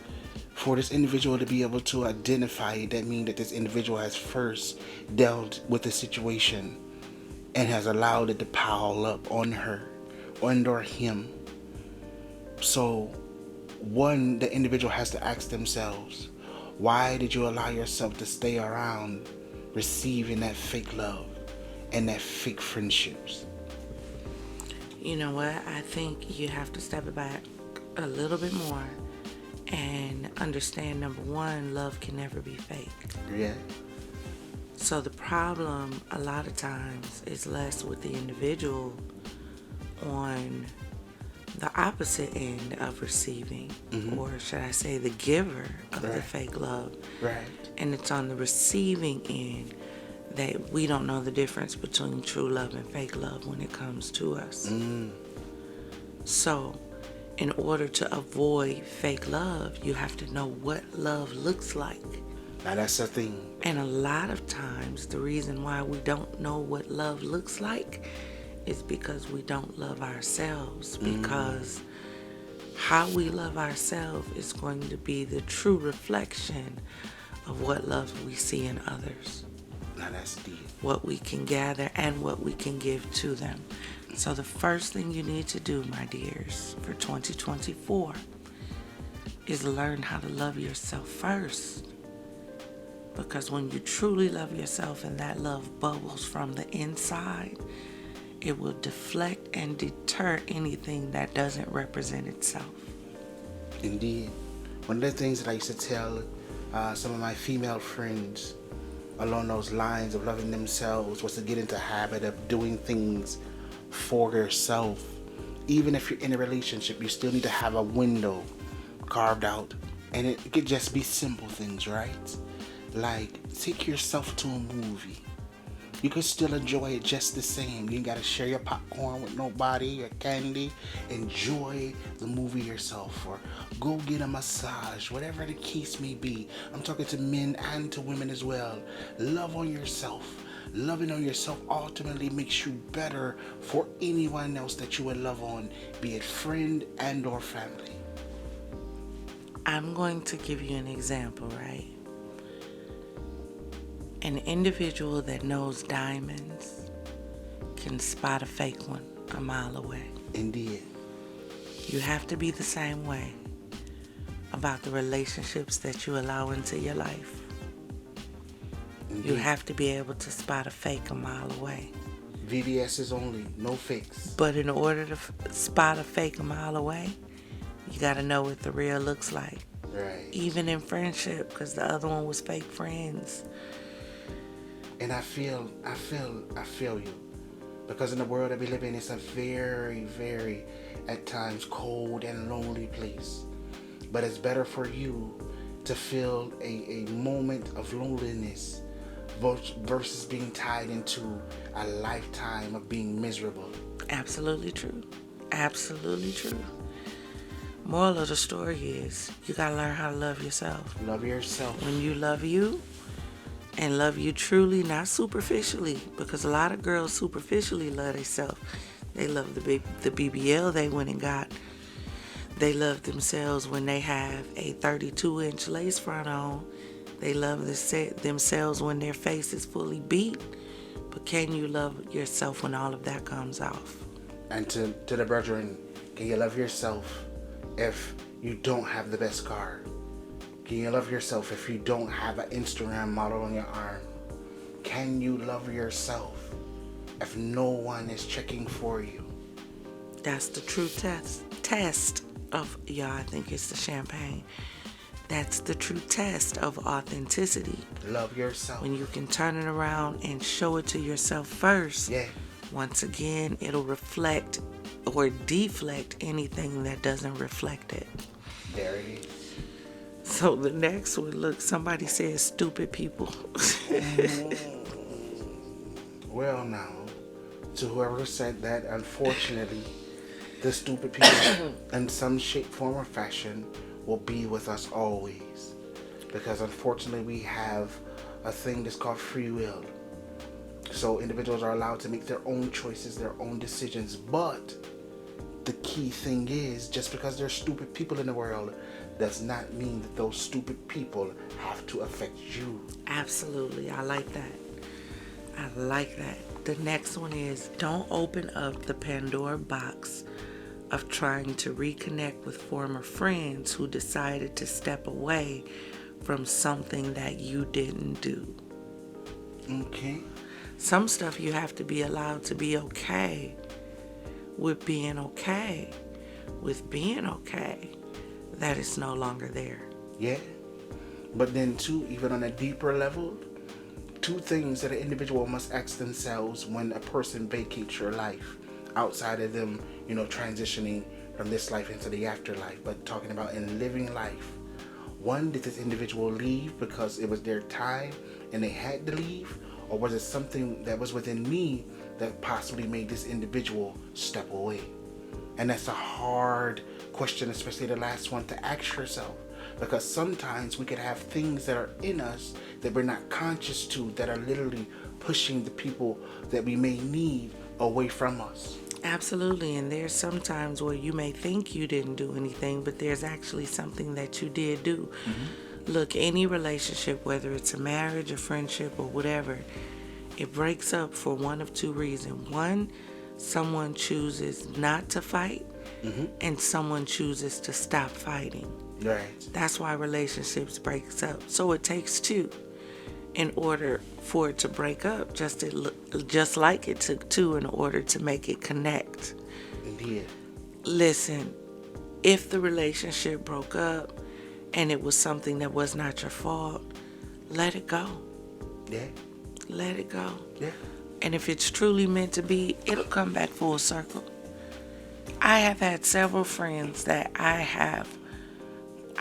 for this individual to be able to identify it, that means that this individual has first dealt with the situation and has allowed it to pile up on her or him. So, one, the individual has to ask themselves, why did you allow yourself to stay around receiving that fake love and that fake friendships? You know what? I think you have to step it back a little bit more and understand, number one, love can never be fake. Yeah. So the problem a lot of times is less with the individual on the opposite end of receiving, or should I say the giver of the fake love. Right. And it's on the receiving end that we don't know the difference between true love and fake love when it comes to us. So in order to avoid fake love, you have to know what love looks like. Now that's the thing. And a lot of times the reason why we don't know what love looks like is because we don't love ourselves. Because how we love ourselves is going to be the true reflection of what love we see in others. Now that's deep. What we can gather and what we can give to them. So the first thing you need to do, my dears, for 2024 is learn how to love yourself first. Because when you truly love yourself and that love bubbles from the inside, it will deflect and deter anything that doesn't represent itself. Indeed. One of the things that I used to tell some of my female friends along those lines of loving themselves was to get into a habit of doing things for yourself. Even if you're in a relationship, you still need to have a window carved out. And it could just be simple things, right? Like, take yourself to a movie. You could still enjoy it just the same. You ain't gotta share your popcorn with nobody or candy. Enjoy the movie yourself, or go get a massage, whatever the case may be. I'm talking to men and to women as well. Love on yourself. Loving on yourself ultimately makes you better for anyone else that you would love on, be it friend and or family. I'm going to give you an example, right? An individual that knows diamonds can spot a fake one a mile away. Indeed. You have to be the same way about the relationships that you allow into your life. Indeed. You have to be able to spot a fake a mile away. VVS is only, no fakes. But in order to spot a fake a mile away, you got to know what the real looks like. Right. Even in friendship, because the other one was fake friends. And I feel you. Because in the world that we live in, it's a very, very, at times, cold and lonely place. But it's better for you to feel a moment of loneliness versus being tied into a lifetime of being miserable. Absolutely true. Absolutely true. Moral of the story is you got to learn how to love yourself. Love yourself. When you love you, and love you truly, not superficially, because a lot of girls superficially love themselves. They love the BBL they went and got. They love themselves when they have a 32-inch lace front on. They love themselves when their face is fully beat. But can you love yourself when all of that comes off? And to the brethren, can you love yourself if you don't have the best car? Can you love yourself if you don't have an Instagram model on your arm? Can you love yourself if no one is checking for you? That's the true test of, I think it's the champagne. That's the true test of authenticity. Love yourself. When you can turn it around and show it to yourself first. Yeah. Once again, it'll reflect or deflect anything that doesn't reflect it. There it is. So the next one, look, somebody says stupid people. Well, now, to whoever said that, unfortunately, the stupid people in some shape, form, or fashion will be with us always. Because unfortunately, we have a thing that's called free will. So individuals are allowed to make their own choices, their own decisions. But the key thing is, just because there's stupid people in the world does not mean that those stupid people have to affect you. Absolutely. I like that. I like that. The next one is, don't open up the Pandora box of trying to reconnect with former friends who decided to step away from something that you didn't do. Okay. Some stuff you have to be allowed to be okay with being okay that it's no longer there. Yeah. But then too, even on a deeper level, two things that an individual must ask themselves when a person vacates your life, outside of them, transitioning from this life into the afterlife, but talking about in living life. One, did this individual leave because it was their time and they had to leave? Or was it something that was within me that possibly made this individual step away? And that's a hard question, especially the last one, to ask yourself. Because sometimes we could have things that are in us that we're not conscious to, that are literally pushing the people that we may need away from us. Absolutely. And there's some times where you may think you didn't do anything, but there's actually something that you did do. Mm-hmm. Look, any relationship, whether it's a marriage, a friendship, or whatever, it breaks up for one of two reasons. One, someone chooses not to fight, mm-hmm. and someone chooses to stop fighting. Right. That's why relationships breaks up. So it takes two in order for it to break up, just like it took two in order to make it connect. Indeed. Listen, if the relationship broke up and it was something that was not your fault, let it go. Yeah. Let it go. Yeah. And if it's truly meant to be, it'll come back full circle. I have had several friends that I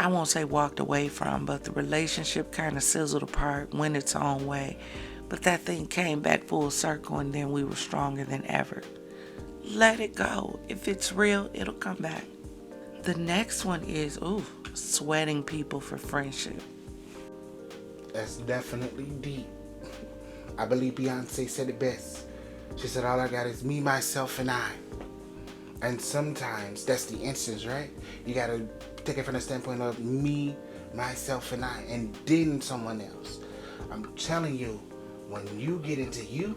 won't say walked away from, but the relationship kind of sizzled apart, went its own way. But that thing came back full circle, and then we were stronger than ever. Let it go. If it's real, it'll come back. The next one is, sweating people for friendship. That's definitely deep. I believe Beyonce said it best. She said, all I got is me, myself, and I. And sometimes that's the instance, right? You got to take it from the standpoint of me, myself, and I, and then someone else. I'm telling you, when you get into you,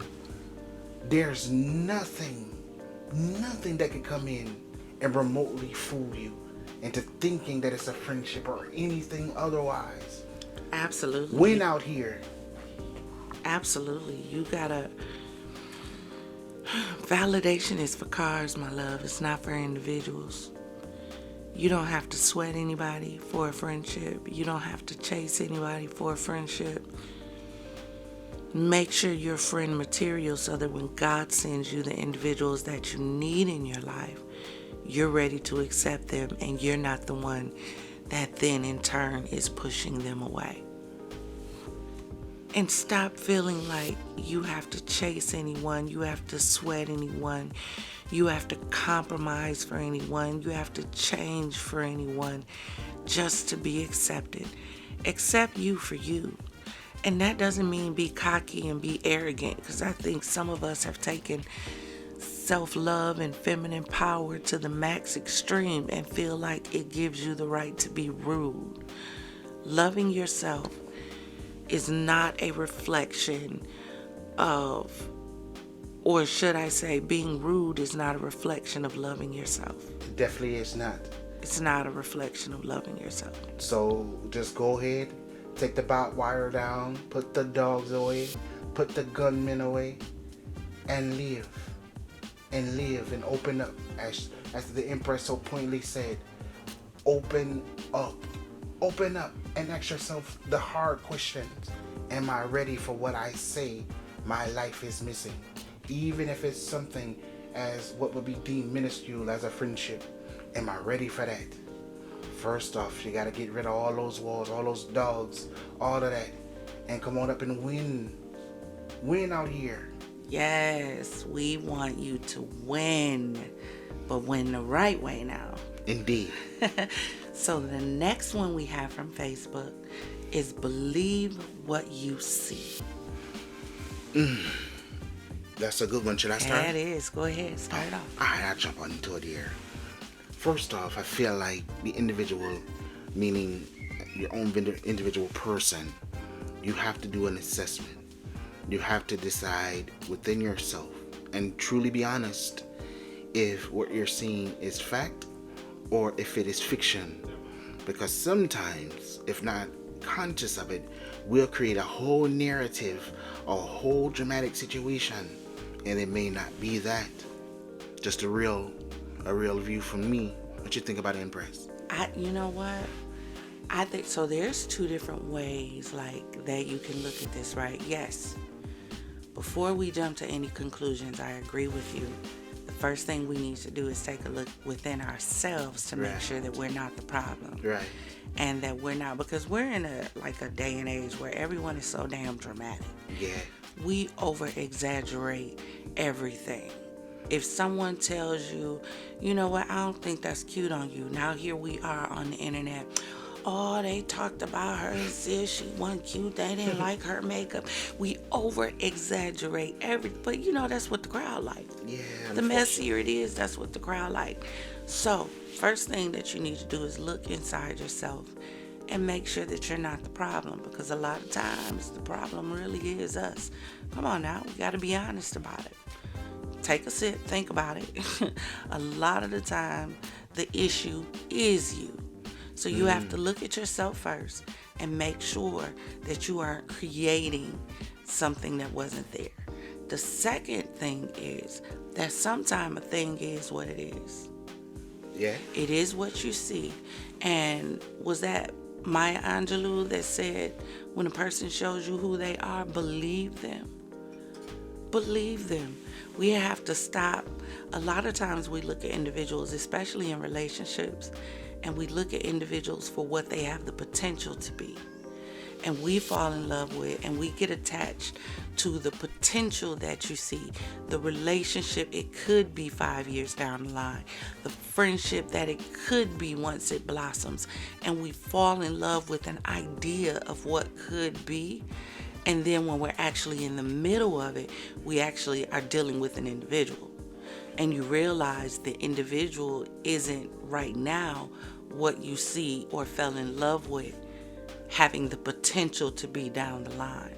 there's nothing that can come in and remotely fool you into thinking that it's a friendship or anything otherwise. Absolutely. Win out here. Absolutely. You gotta... Validation is for cars, my love. It's not for individuals. You don't have to sweat anybody for a friendship. You don't have to chase anybody for a friendship. Make sure you're friend material so that when God sends you the individuals that you need in your life, you're ready to accept them and you're not the one that then in turn is pushing them away. And stop feeling like you have to chase anyone, you have to sweat anyone, you have to compromise for anyone, you have to change for anyone just to be accepted. Accept you for you. And that doesn't mean be cocky and be arrogant, because I think some of us have taken self-love and feminine power to the max extreme and feel like it gives you the right to be rude. Loving yourself is not a reflection of, or should I say, being rude is not a reflection of loving yourself. It definitely is not. It's not a reflection of loving yourself. So just go ahead, take the barbed wire down, put the dogs away, put the gunmen away, and live. And live and open up. As the Empress so pointedly said, open up. Open up and ask yourself the hard questions. Am I ready for what I say my life is missing? Even if it's something as what would be deemed minuscule as a friendship. Am I ready for that? First off, you got to get rid of all those walls, all those dogs, all of that. And come on up and win. Win out here. Yes, we want you to win. But win the right way now. Indeed. So the next one we have from Facebook is believe what you see. That's a good one. Should I start? That is. Go ahead. Start off. All right, I'll jump onto it here. First off, I feel like the individual, meaning your own individual person, you have to do an assessment. You have to decide within yourself and truly be honest if what you're seeing is fact or if it is fiction. Because sometimes, if not conscious of it, we'll create a whole narrative, a whole dramatic situation, and it may not be that. Just a real view from me. What you think about Empris? You know what? I think so. There's two different ways like that you can look at this, right? Yes. Before we jump to any conclusions, I agree with you. The first thing we need to do is take a look within ourselves to make sure that we're not the problem. Right. And that we're not, because we're in a day and age where everyone is so damn dramatic. Yeah. We over exaggerate everything. If someone tells you, you know what, I don't think that's cute on you. Now here we are on the internet. Oh, they talked about her and said she wasn't cute. They didn't like her makeup. We over exaggerate everything. But you know, that's what the crowd like. Yeah. The messier it is, that's what the crowd like. So, first thing that you need to do is look inside yourself and make sure that you're not the problem, because a lot of times the problem really is us. Come on now, we got to be honest about it. Take a sip, think about it. A lot of the time, the issue is you. So you have to look at yourself first and make sure that you aren't creating something that wasn't there. The second thing is that sometimes a thing is what it is. Yeah. It is what you see. And was that Maya Angelou that said, when a person shows you who they are, believe them. Believe them. We have to stop. A lot of times we look at individuals, especially in relationships, and we look at individuals for what they have the potential to be. And we fall in love with, and we get attached to the potential that you see, the relationship it could be 5 years down the line, the friendship that it could be once it blossoms, and we fall in love with an idea of what could be. And then when we're actually in the middle of it, we actually are dealing with an individual. And you realize the individual isn't right now what you see or fell in love with, having the potential to be down the line.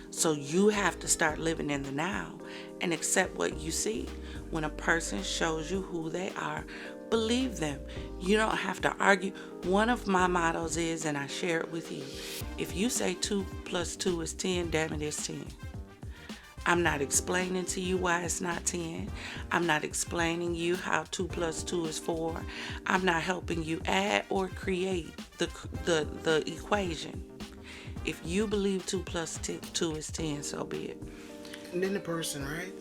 So you have to start living in the now and accept what you see. When a person shows you who they are, believe them. You don't have to argue. One of my mottos is, and I share it with you, if you say 2 + 2 is 10, damn it, it's 10. I'm not explaining to you why it's not 10. I'm not explaining you how 2 + 2 is 4. I'm not helping you add or create the equation. If you believe 2 + 2 is 10, so be it. And then the person, right?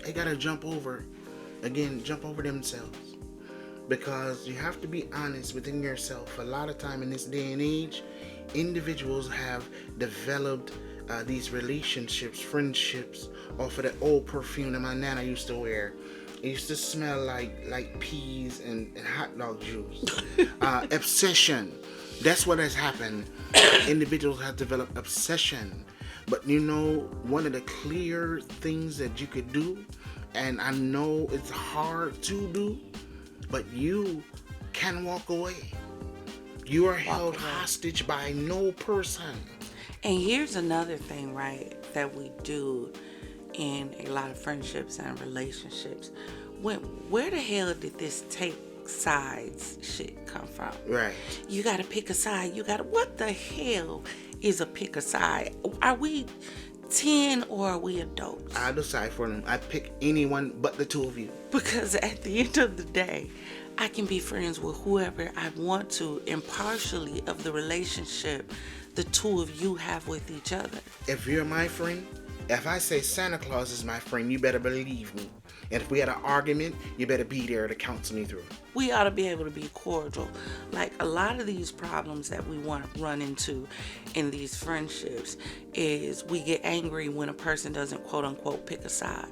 They gotta jump over themselves. Because you have to be honest within yourself. A lot of time in this day and age, individuals have developed these relationships, friendships, off of that old perfume that my nana used to wear. It used to smell like peas and hot dog juice. Obsession. That's what has happened. Individuals have developed obsession. But you know, one of the clear things that you could do, and I know it's hard to do, but you can walk away. You are held hostage by no person. And here's another thing, right, that we do in a lot of friendships and relationships. Where the hell did this take sides shit come from? Right. You got to pick a side. What the hell is a pick a side? Are we 10 or are we adults? I decide for them. I pick anyone but the two of you. Because at the end of the day, I can be friends with whoever I want to, impartially of the relationship the two of you have with each other. If you're my friend, if I say Santa Claus is my friend, you better believe me. And if we had an argument, you better be there to counsel me through. We ought to be able to be cordial. Like a lot of these problems that we run into in these friendships is we get angry when a person doesn't quote unquote pick a side.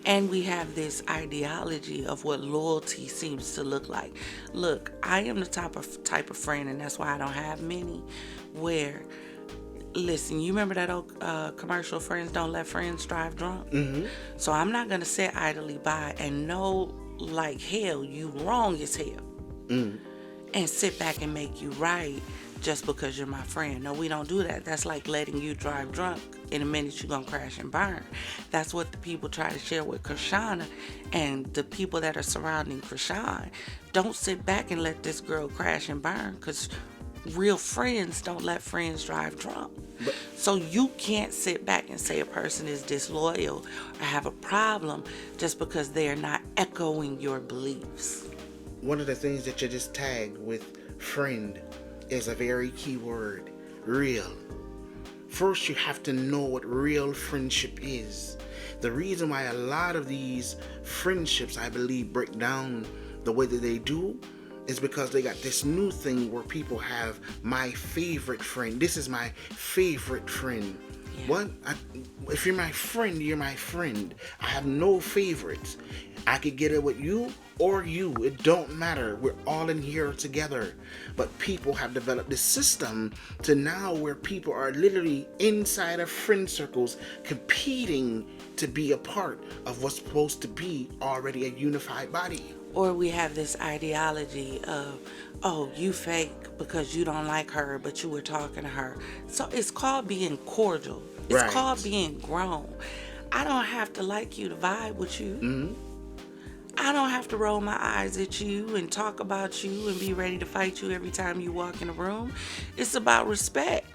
And we have this ideology of what loyalty seems to look like. Look, I am the type of friend, and that's why I don't have many, where, listen, you remember that old commercial, friends don't let friends drive drunk? Mm-hmm. So I'm not going to sit idly by and know like hell you wrong as hell. Mm. And sit back and make you right just because you're my friend. No, we don't do that. That's like letting you drive drunk. In a minute, you're going to crash and burn. That's what the people try to share with Krishana and the people that are surrounding Krishan. Don't sit back and let this girl crash and burn, because real friends don't let friends drive drunk. So you can't sit back and say a person is disloyal or have a problem just because they are not echoing your beliefs. One of the things that you just tagged with friend is a very key word, real. First, you have to know what real friendship is. The reason why a lot of these friendships, I believe, break down the way that they do is because they got this new thing where people have my favorite friend. This is my favorite friend. Yeah. What? If you're my friend, you're my friend. I have no favorites. I could get it with you or you. It don't matter. We're all in here together. But people have developed this system to now where people are literally inside of friend circles competing to be a part of what's supposed to be already a unified body. Or we have this ideology of, oh, you fake because you don't like her, but you were talking to her. So it's called being cordial. It's Right. called being grown. I don't have to like you to vibe with you. Mm-hmm. I don't have to roll my eyes at you and talk about you and be ready to fight you every time you walk in a room. It's about respect.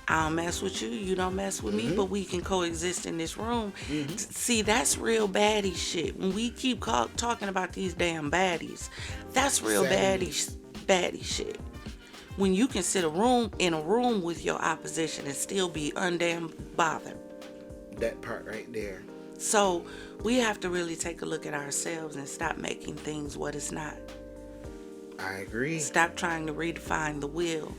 I don't mess with you, you don't mess with me, but we can coexist in this room. See, that's real baddie shit. When we keep talking about these damn baddies, that's real baddie shit. When you can sit in a room with your opposition and still be undamn bothered. That part right there. So we have to really take a look at ourselves and stop making things what it's not. I agree. Stop trying to redefine the wheel.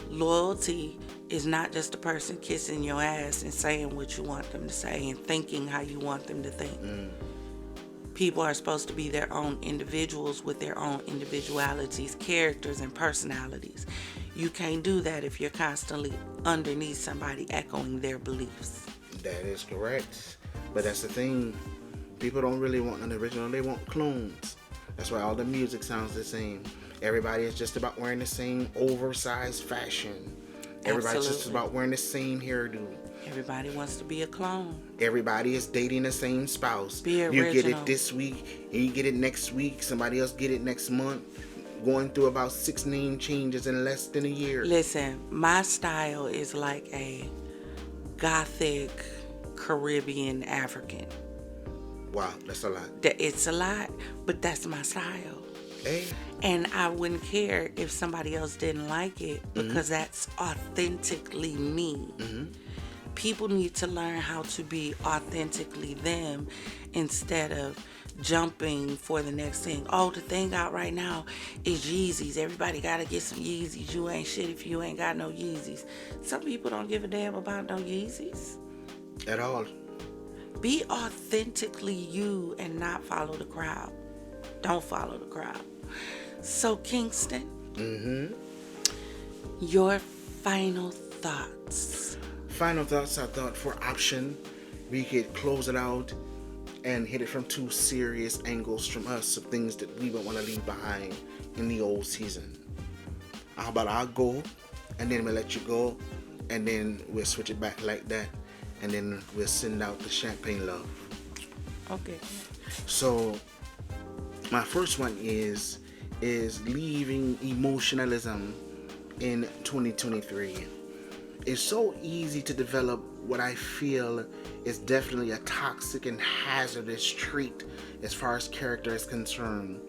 Loyalty is not just a person kissing your ass and saying what you want them to say and thinking how you want them to think. People are supposed to be their own individuals with their own individualities, characters, and personalities. You can't do that if you're constantly underneath somebody echoing their beliefs. That is correct. But that's the thing. People don't really want an original. They want clones. That's why all the music sounds the same. Everybody is just about wearing the same oversized fashion. Everybody's just about wearing the same hairdo. Everybody wants to be a clone. Everybody is dating the same spouse. Be original. You get it this week, and you get it next week. Somebody else get it next month. Going through about 6 name changes in less than a year. Listen, my style is like a gothic Caribbean African. Wow, that's a lot. It's a lot, but that's my style. Hey. And I wouldn't care if somebody else didn't like it because that's authentically me. People need to learn how to be authentically them instead of jumping for the next thing. Oh, the thing out right now is Yeezys. Everybody got to get some Yeezys. You ain't shit if you ain't got no Yeezys. Some people don't give a damn about no Yeezys. At all. Be authentically you and not follow the crowd. Don't follow the crowd. So, Kingston, your final thoughts. Final thoughts, I thought for option, we could close it out and hit it from 2 serious angles from us of things that we don't want to leave behind in the old season. How about I'll go, and then we'll let you go, and then we'll switch it back like that, and then we'll send out the champagne love. Okay. So, my first one is leaving emotionalism in 2023. It's so easy to develop what I feel is definitely a toxic and hazardous trait as far as character is concerned.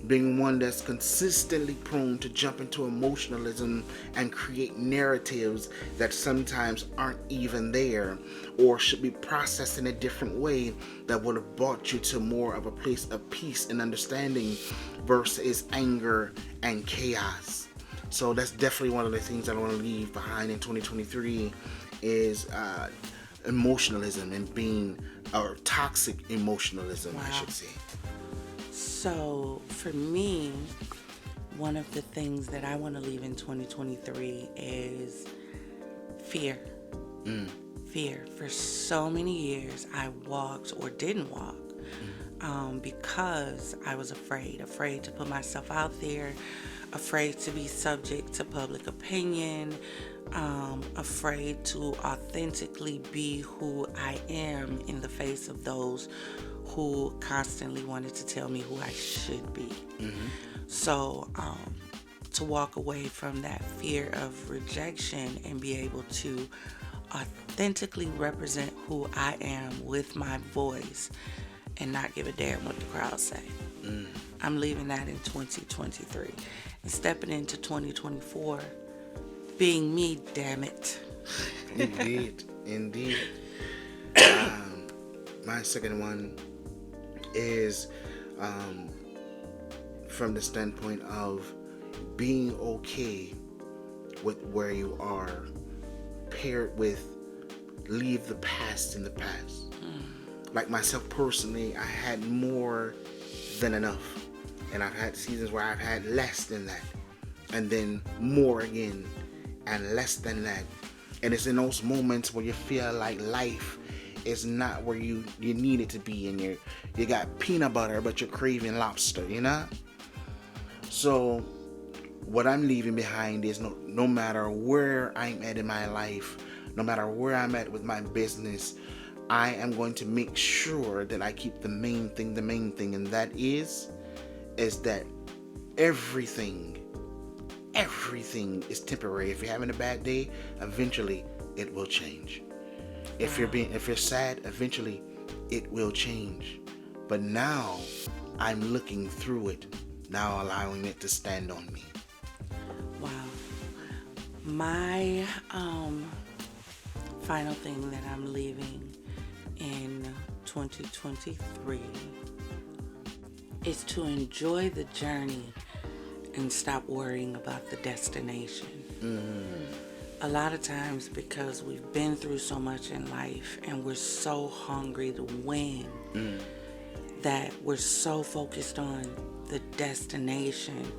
Being one that's consistently prone to jump into emotionalism and create narratives that sometimes aren't even there or should be processed in a different way that would have brought you to more of a place of peace and understanding versus anger and chaos. So that's definitely one of the things I want to leave behind in 2023 is emotionalism and being, or toxic emotionalism, I should say. So for me, one of the things that I want to leave in 2023 is fear. Fear. For so many years, I walked or didn't walk because I was afraid to put myself out there, afraid to be subject to public opinion, afraid to authentically be who I am in the face of those who constantly wanted to tell me who I should be. So to walk away from that fear of rejection and be able to authentically represent who I am with my voice and not give a damn what the crowd say. I'm leaving that in 2023 and stepping into 2024 being me, damn it. Indeed. My second one is from the standpoint of being okay with where you are, paired with leave the past in the past. Like myself personally, I had more than enough, and I've had seasons where I've had less than that, and then more again, and less than that. And it's in those moments where you feel like life is not where you need it to be, and you got peanut butter but you're craving lobster, you know? So what I'm leaving behind is no matter where I'm at in my life, no matter where I'm at with my business, I am going to make sure that I keep the main thing, and that is that everything is temporary. If you're having a bad day, eventually it will change. If you're sad, eventually it will change. But now I'm looking through it, now allowing it to stand on me. Wow. My final thing that I'm leaving in 2023 is to enjoy the journey and stop worrying about the destination. A lot of times, because we've been through so much in life and we're so hungry to win, that we're so focused on the destination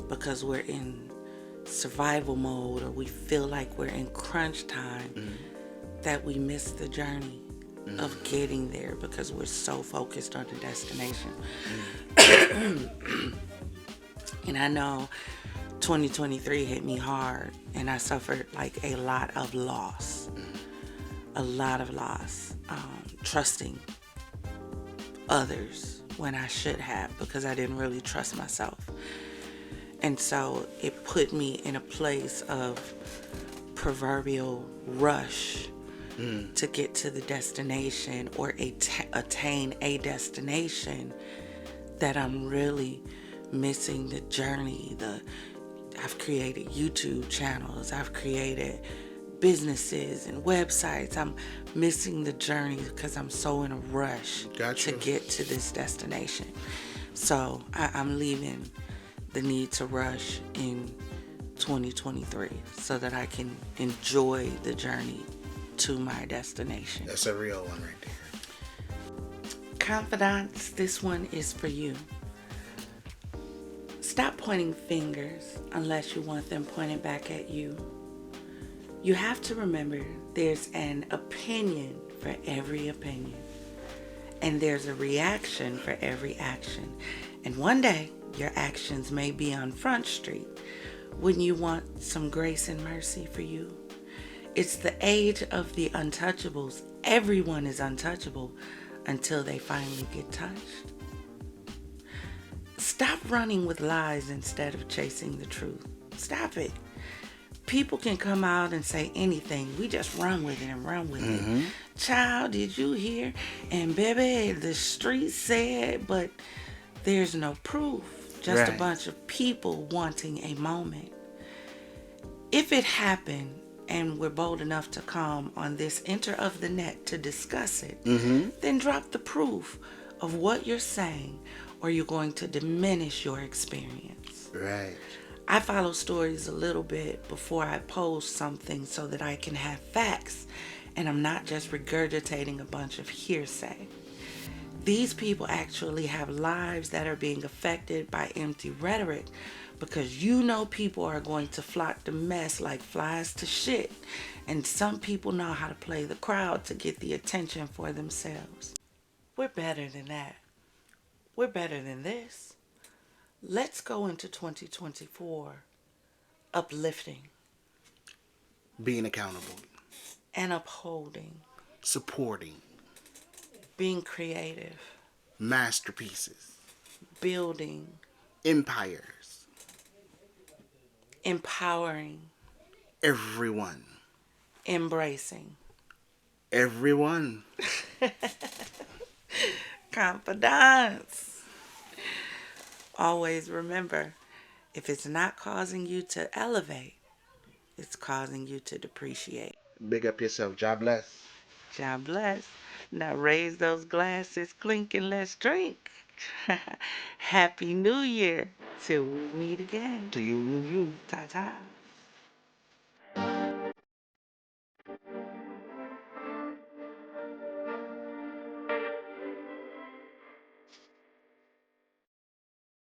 because we're in survival mode or we feel like we're in crunch time, that we miss the journey of getting there because we're so focused on the destination. And I know 2023 hit me hard, and I suffered like a lot of loss. Trusting others when I should have, because I didn't really trust myself. And so it put me in a place of proverbial rush to get to the destination or attain a destination, that I'm really missing the journey. I've created YouTube channels, I've created businesses and websites. I'm missing the journey because I'm so in a rush to get to this destination. So I'm leaving the need to rush in 2023 so that I can enjoy the journey to my destination. That's a real one right there. Confidants, this one is for you. Stop pointing fingers unless you want them pointed back at you. You have to remember there's an opinion for every opinion, and there's a reaction for every action. And one day, your actions may be on Front Street. Wouldn't you want some grace and mercy for you? It's the age of the untouchables. Everyone is untouchable until they finally get touched. Stop running with lies instead of chasing the truth. Stop it. People can come out and say anything. We just run with it and run with it. Child, did you hear? And baby, the street said, but there's no proof. Just a bunch of people wanting a moment. If it happened and we're bold enough to come on this enter of the net to discuss it, then drop the proof of what you're saying, or you're going to diminish your experience. Right. I follow stories a little bit before I post something so that I can have facts, and I'm not just regurgitating a bunch of hearsay. These people actually have lives that are being affected by empty rhetoric, because people are going to flock to mess like flies to shit, and some people know how to play the crowd to get the attention for themselves. We're better than that. We're better than this. Let's go into 2024 uplifting, Being accountable, and upholding, supporting, being creative, masterpieces, building, empires, Empowering. Everyone. Embracing. Everyone. Confidence. Always remember, if it's not causing you to elevate, it's causing you to depreciate. Big up yourself. God bless. God bless. Now raise those glasses, clink, and let's drink. Happy New Year till we meet again. To you. Ta ta.